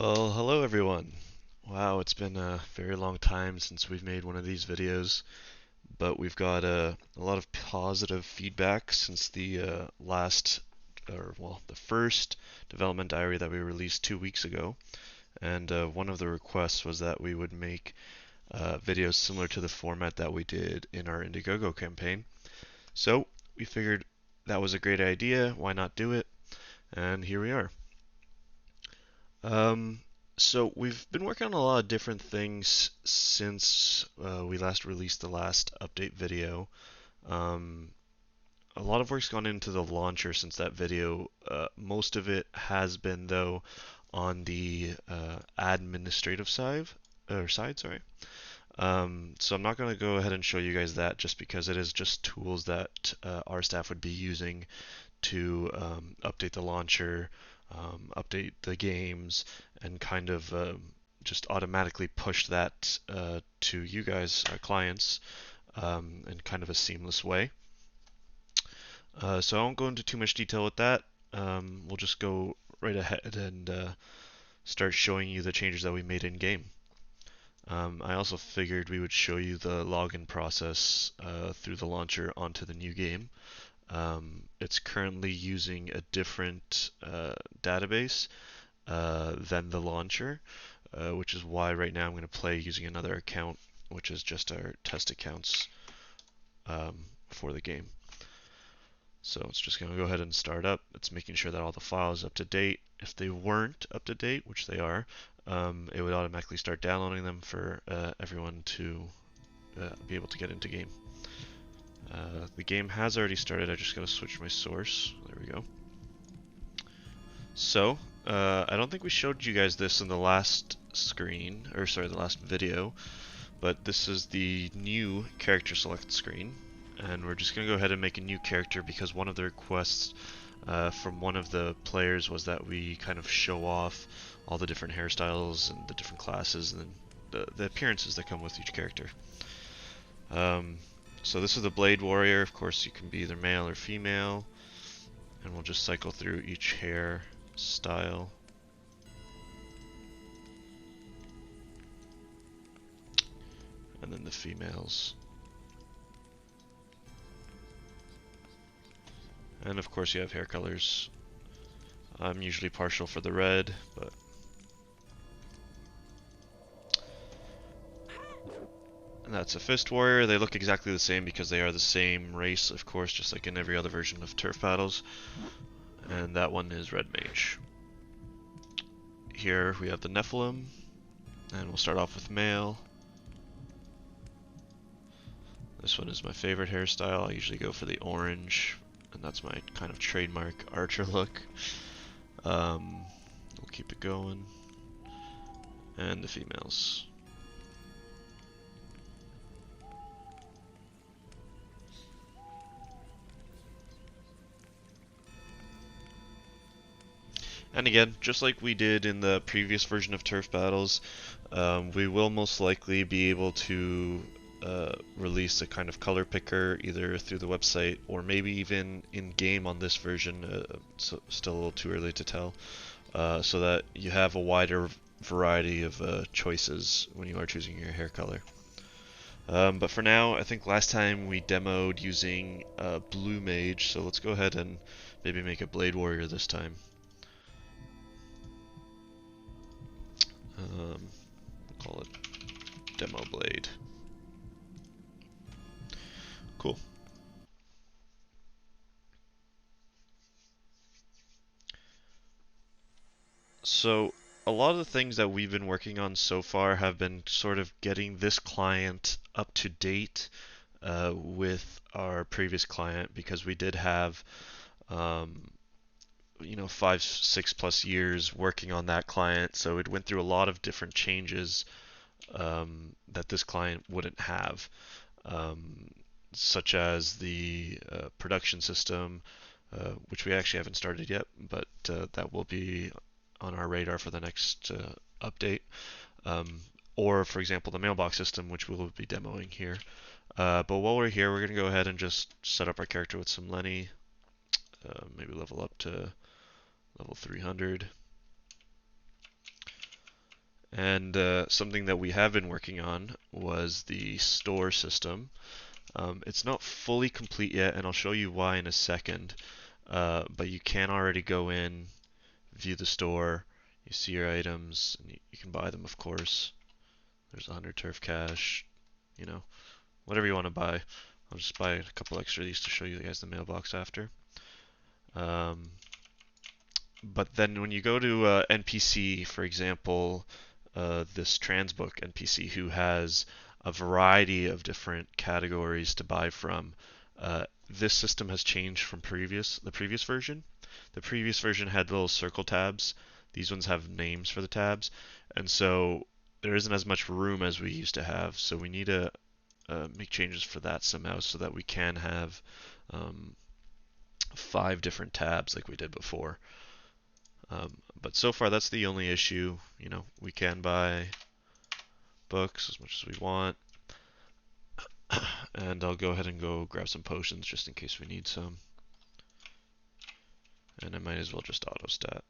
Well, hello everyone. Wow, it's been a very long time since we've made one of these videos, but we've got a lot of positive feedback since the the first development diary that we released 2 weeks ago. And one of the requests was that we would make videos similar to the format that we did in our Indiegogo campaign. So we figured that was a great idea. Why not do it? And here we are. Um, so we've been working on a lot of different things since we last released the last update video. Um, a lot of work's gone into the launcher since that video. Most of it has been though on the administrative side, sorry. So I'm not going to go ahead and show you guys that just because it is just tools that our staff would be using to update the launcher, update the games, and kind of just automatically push that to you guys, our clients, in kind of a seamless way. So I won't go into too much detail with that. We'll just go right ahead and start showing you the changes that we made in game. I also figured we would show you the login process through the launcher onto the new game. It's currently using a different database than the launcher, which is why right now I'm going to play using another account, which is just our test accounts for the game. So it's just going to go ahead and start up. It's making sure that all the files are up to date. If they weren't up to date, which they are, it would automatically start downloading them for everyone to be able to get into game. The game has already started. I just got to switch my source. There we go. So, I don't think we showed you guys this in the last screen, or sorry, the last video, but this is the new character select screen. And we're just going to go ahead and make a new character because one of the requests from one of the players was that we kind of show off all the different hairstyles and the different classes and the appearances that come with each character. So this is the Blade Warrior. Of course, you can be either male or female. And we'll just cycle through each hair style. And then the females. And of course you have hair colors. I'm usually partial for the red, but and that's a Fist Warrior. They look exactly the same because they are the same race, of course, just like in every other version of Turf Battles. And that one is Red Mage. Here we have the Nephilim, and we'll start off with male. This one is my favorite hairstyle. I usually go for the orange, and that's my kind of trademark archer look. We'll keep it going. And the females. And again, just like we did in the previous version of Turf Battles, we will most likely be able to release a kind of color picker either through the website or maybe even in-game on this version, so still a little too early to tell, so that you have a wider variety of choices when you are choosing your hair color. But for now, I think last time we demoed using Blue Mage, so let's go ahead and maybe make a Blade Warrior this time. We'll call it Demo Blade. Cool. So a lot of the things that we've been working on so far have been sort of getting this client up to date with our previous client because we did have you know 5, 6+ years working on that client, so it went through a lot of different changes that this client wouldn't have, such as the production system, which we actually haven't started yet, but that will be on our radar for the next update. Or, for example, the mailbox system, which we will be demoing here. But while we're here, we're going to go ahead and just set up our character with some Lenny. Maybe level up to level 300. And something that we have been working on was the store system. It's not fully complete yet, and I'll show you why in a second. But you can already go in, view the store, you see your items, and you can buy them, of course. There's 100 turf cash, you know, whatever you want to buy. I'll just buy a couple extra of these to show you guys the mailbox after. Um, but then when you go to NPC, for example, this Transbook NPC who has a variety of different categories to buy from, this system has changed from the previous version. The previous version had little circle tabs. These ones have names for the tabs, and so there isn't as much room as we used to have. So we need to make changes for that somehow so that we can have um, 5 different tabs like we did before. But so far, that's the only issue. You know, we can buy books as much as we want. And I'll go ahead and go grab some potions just in case we need some. And I might as well just auto stat.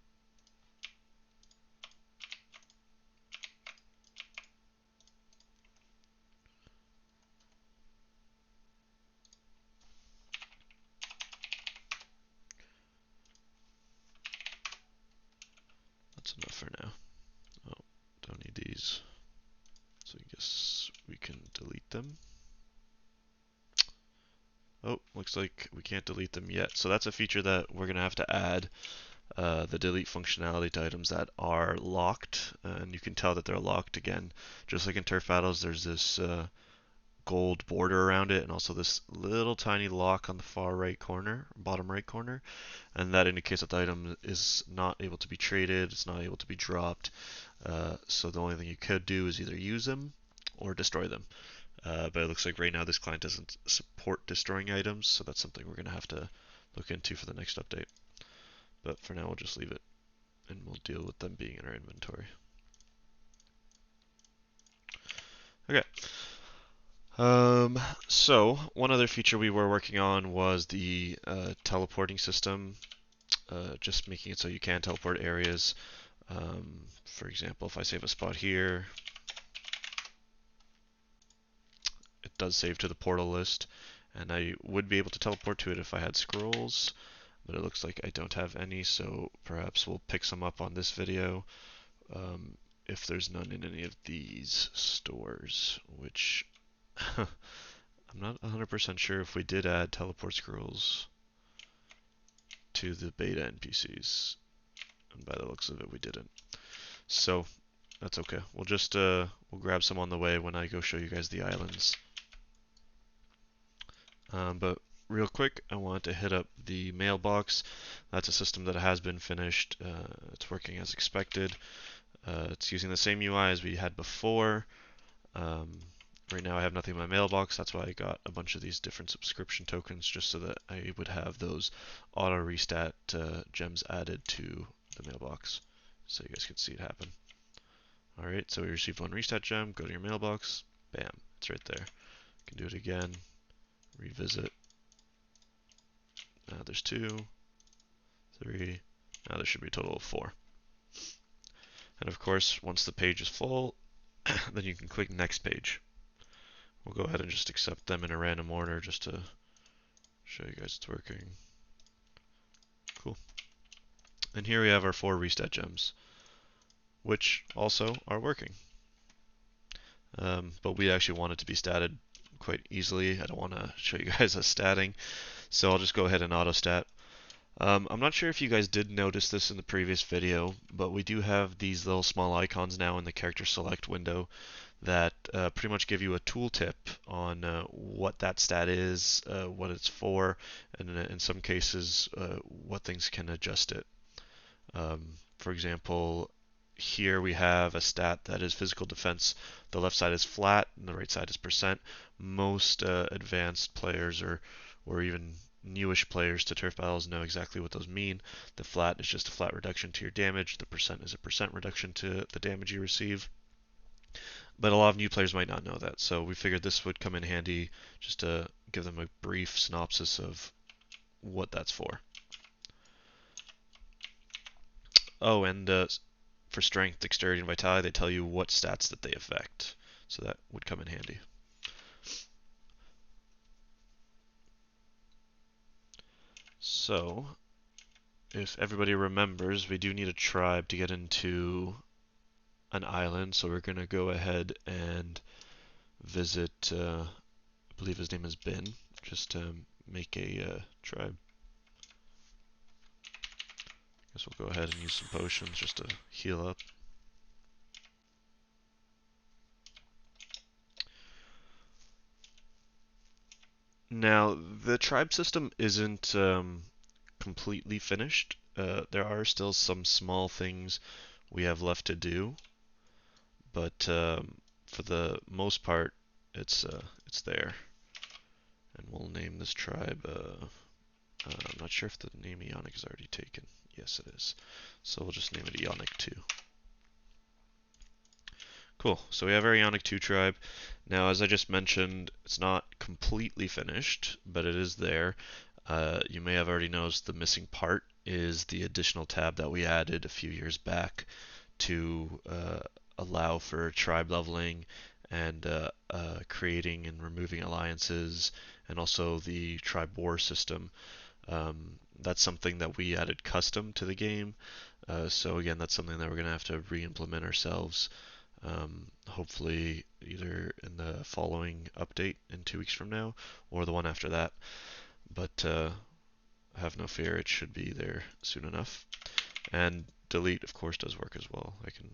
That's enough for now. Oh, don't need these. So I guess we can delete them. Oh, looks like we can't delete them yet. So that's a feature that we're going to have to add. The delete functionality to items that are locked, and you can tell that they're locked again. Just like in Turf Battles, there's this gold border around it, and also this little tiny lock on the far right corner, bottom right corner, and that indicates that the item is not able to be traded, it's not able to be dropped. So the only thing you could do is either use them or destroy them. But it looks like right now this client doesn't support destroying items, so that's something we're going to have to look into for the next update. But for now, we'll just leave it, and we'll deal with them being in our inventory. Okay. So one other feature we were working on was the teleporting system, just making it so you can teleport areas. For example, if I save a spot here, it does save to the portal list, and I would be able to teleport to it if I had scrolls, but it looks like I don't have any, so perhaps we'll pick some up on this video if there's none in any of these stores, which I'm not 100% sure if we did add teleport scrolls to the beta NPCs, and by the looks of it we didn't. So that's okay. We'll just we'll grab some on the way when I go show you guys the islands. But real quick, I want to hit up the mailbox. That's a system that has been finished. It's working as expected. It's using the same UI as we had before. Right now I have nothing in my mailbox. That's why I got a bunch of these different subscription tokens, just so that I would have those auto restat gems added to the mailbox, so you guys can see it happen. Alright, so we received 1 restat gem. Go to your mailbox. Bam, it's right there. You can do it again. Revisit. Now there's 2, 3. Now there should be a total of 4. And of course, once the page is full, then you can click next page. We'll go ahead and just accept them in a random order just to show you guys it's working. Cool. And here we have our 4 restat gems, which also are working. But we actually want it to be statted quite easily. I don't want to show you guys us statting, so I'll just go ahead and auto stat. I'm not sure if you guys did notice this in the previous video, but we do have these little small icons now in the character select window that pretty much give you a tooltip on what that stat is, what it's for, and in some cases what things can adjust it. For example, here we have a stat that is physical defense. The left side is flat and the right side is percent. Most advanced players or even newish players to turf battles know exactly what those mean. The flat is just a flat reduction to your damage. The percent is a percent reduction to the damage you receive. But a lot of new players might not know that, so we figured this would come in handy just to give them a brief synopsis of what that's for. Oh, and for strength, dexterity, and vitality, they tell you what stats that they affect. So that would come in handy. So, if everybody remembers, we do need a tribe to get into an island, so we're going to go ahead and visit, I believe his name is Ben, just to make a tribe. Guess we'll go ahead and use some potions just to heal up. Now, the tribe system isn't completely finished. There are still some small things we have left to do, but for the most part, it's there. And we'll name this tribe. I'm not sure if the name Eonic is already taken. Yes, it is. So we'll just name it Eonic 2. Cool. So we have our Ionic 2 tribe. Now, as I just mentioned, it's not completely finished, but it is there. You may have already noticed the missing part is the additional tab that we added a few years back to allow for tribe leveling and creating and removing alliances, and also the tribe war system. That's something that we added custom to the game. So again, that's something that we're going to have to re-implement ourselves. Hopefully either in the following update in 2 weeks from now or the one after that. But have no fear, it should be there soon enough. And delete, of course, does work as well. I can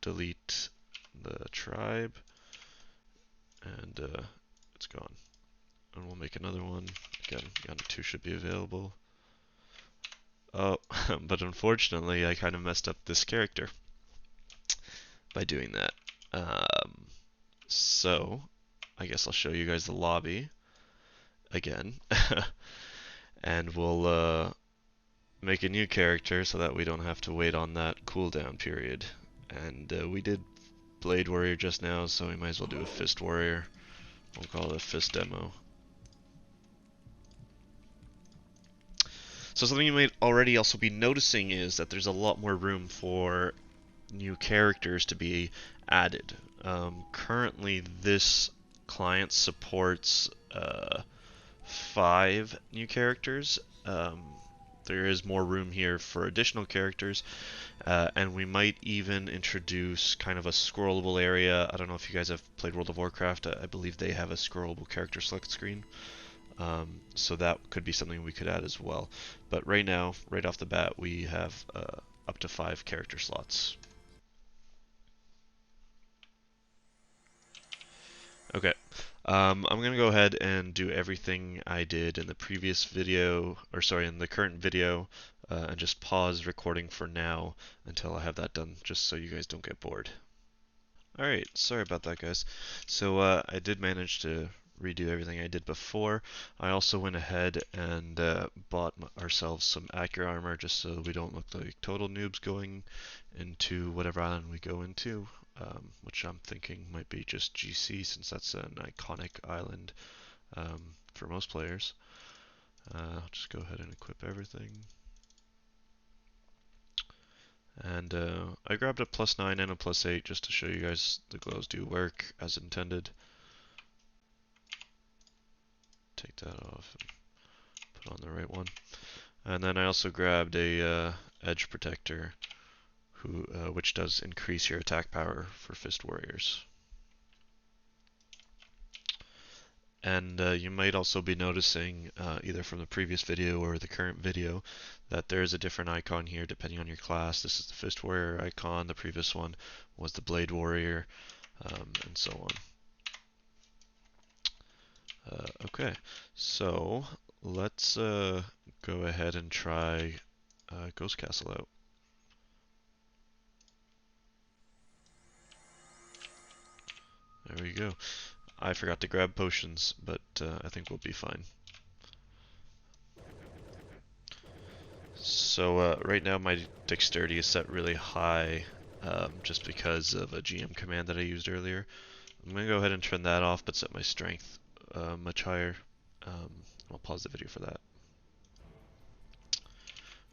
delete the tribe and it's gone. And we'll make another one. Again, Yonder 2 should be available. Oh, but unfortunately, I kind of messed up this character by doing that. So, I guess I'll show you guys the lobby again. And we'll make a new character so that we don't have to wait on that cooldown period. And we did Blade Warrior just now, so we might as well do a Fist Warrior. We'll call it a Fist Demo. So something you might already also be noticing is that there's a lot more room for new characters to be added. Currently, this client supports 5 new characters. There is more room here for additional characters, and we might even introduce kind of a scrollable area. I don't know if you guys have played World of Warcraft. I believe they have a scrollable character select screen. So that could be something we could add as well. But right now, right off the bat, we have up to 5 character slots. Okay. I'm going to go ahead and do everything I did in the previous video, or sorry, in the current video, and just pause recording for now until I have that done, just so you guys don't get bored. Alright, sorry about that, guys. So I did manage to redo everything I did before. I also went ahead and bought ourselves some accurate armor just so we don't look like total noobs going into whatever island we go into, which I'm thinking might be just GC since that's an iconic island for most players. I'll just go ahead and equip everything. And I grabbed a +9 and a +8 just to show you guys the glows do work as intended. Take that off and put on the right one. And then I also grabbed a edge protector, which does increase your attack power for Fist Warriors. And you might also be noticing, either from the previous video or the current video, that there is a different icon here depending on your class. This is the Fist Warrior icon, the previous one was the Blade Warrior, and so on. Okay, so let's go ahead and try Ghost Castle out. There we go. I forgot to grab potions, but I think we'll be fine. So right now my dexterity is set really high, just because of a GM command that I used earlier. I'm going to go ahead and turn that off, but set my strength much higher. I'll pause the video for that.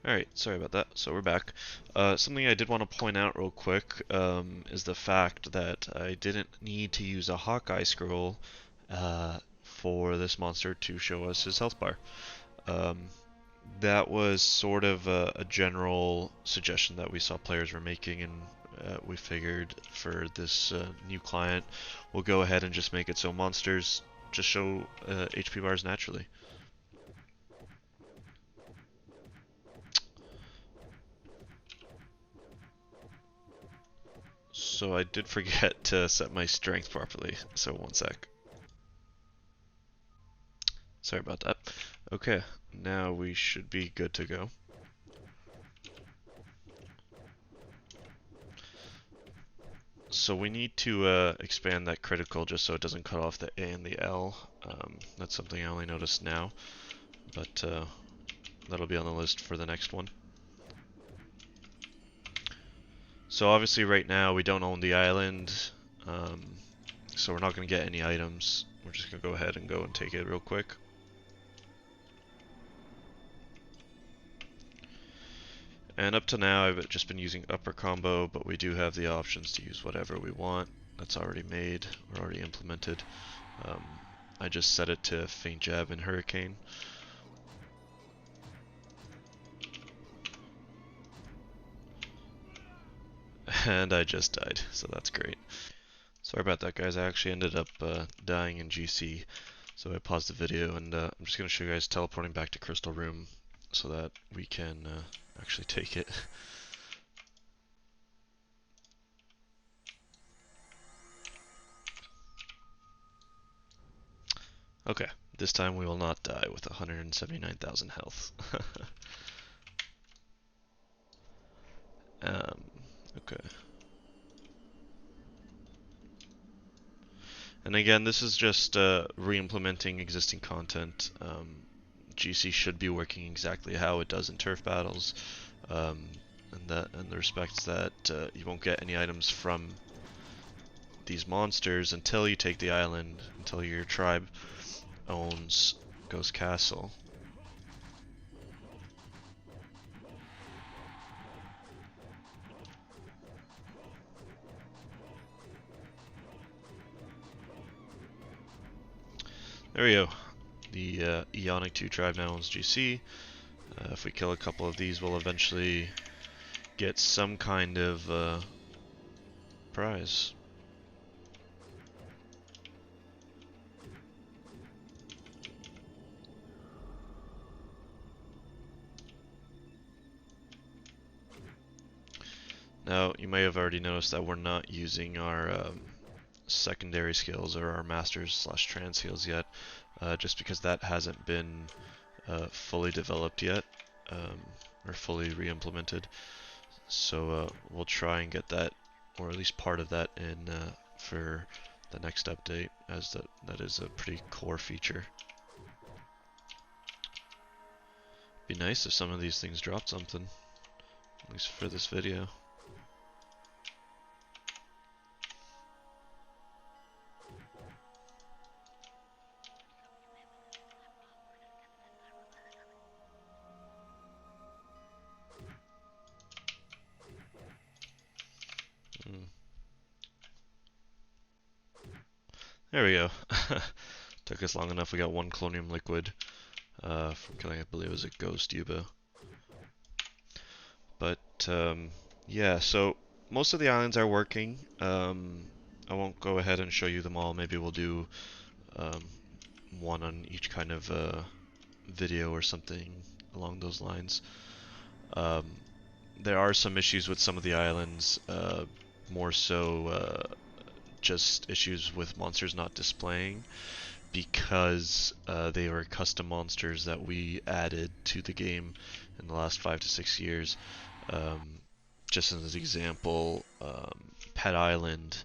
Alright, sorry about that. So we're back. Something I did want to point out real quick is the fact that I didn't need to use a Hawkeye scroll for this monster to show us his health bar. Um, that was sort of a general suggestion that we saw players were making, and we figured for this new client, we'll go ahead and just make it so monsters just show HP bars naturally. So I did forget to set my strength properly, so one sec. Sorry about that. Okay, now we should be good to go. So we need to expand that critical just so it doesn't cut off the A and the L. That's something I only noticed now, but that'll be on the list for the next one. So obviously right now we don't own the island, so we're not going to get any items. We're just going to go ahead and go and take it real quick. And up to now I've just been using upper combo, but we do have the options to use whatever we want. That's already made or already implemented. I just set it to feint jab and hurricane. And I just died, so that's great. Sorry about that, guys. I actually ended up dying in GC, so I paused the video, and I'm just going to show you guys teleporting back to Crystal Room so that we can actually take it. Okay, this time we will not die with 179,000 health. Okay. And again, this is just re-implementing existing content. GC should be working exactly how it does in turf battles, and the respects that you won't get any items from these monsters until you take the island, until your tribe owns Ghost Castle. There we go. The Eonic 2 tribe now owns GC. If we kill a couple of these, we'll eventually get some kind of prize. Now, you may have already noticed that we're not using our secondary skills or our masters/trans skills yet, just because that hasn't been fully developed yet, or fully re-implemented. So we'll try and get that, or at least part of that, in for the next update, as that is a pretty core feature. Be nice if some of these things dropped something, at least for this video. There we go. Took us long enough. We got one Colonium Liquid from killing, I believe it was a Ghost Yuba. But yeah, so most of the islands are working. I won't go ahead and show you them all. Maybe we'll do one on each kind of video or something along those lines. There are some issues with some of the islands, more so just issues with monsters not displaying, because they were custom monsters that we added to the game in the last 5 to 6 years. Just as an example, Pet Island,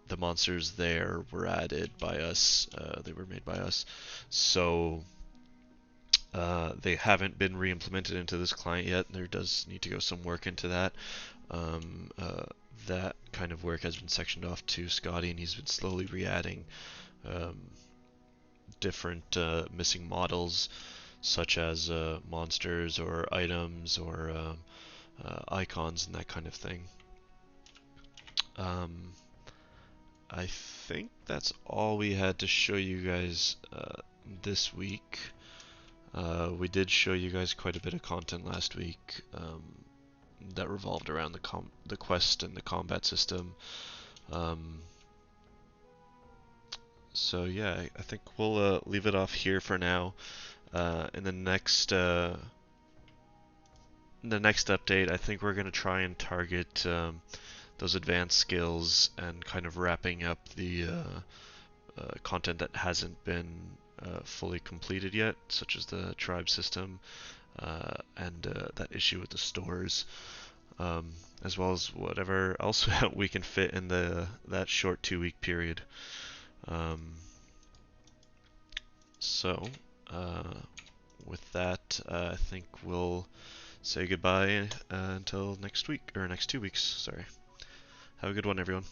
the monsters there were added by us, they were made by us, so they haven't been re-implemented into this client yet. There does need to go some work into that. That kind of work has been sectioned off to Scotty, and he's been slowly re-adding different missing models. such as monsters or items or icons and that kind of thing. Um, I think that's all we had to show you guys this week. We did show you guys quite a bit of content last week that revolved around the quest and the combat system. Um, so yeah, I think we'll leave it off here for now. In the next update, I think we're gonna try and target those advanced skills and kind of wrapping up the content that hasn't been fully completed yet, such as the tribe system and that issue with the stores, as well as whatever else we can fit in that short 2 week period. Um, so, with that, I think we'll say goodbye until next week, or next 2 weeks, sorry. Have a good one, everyone.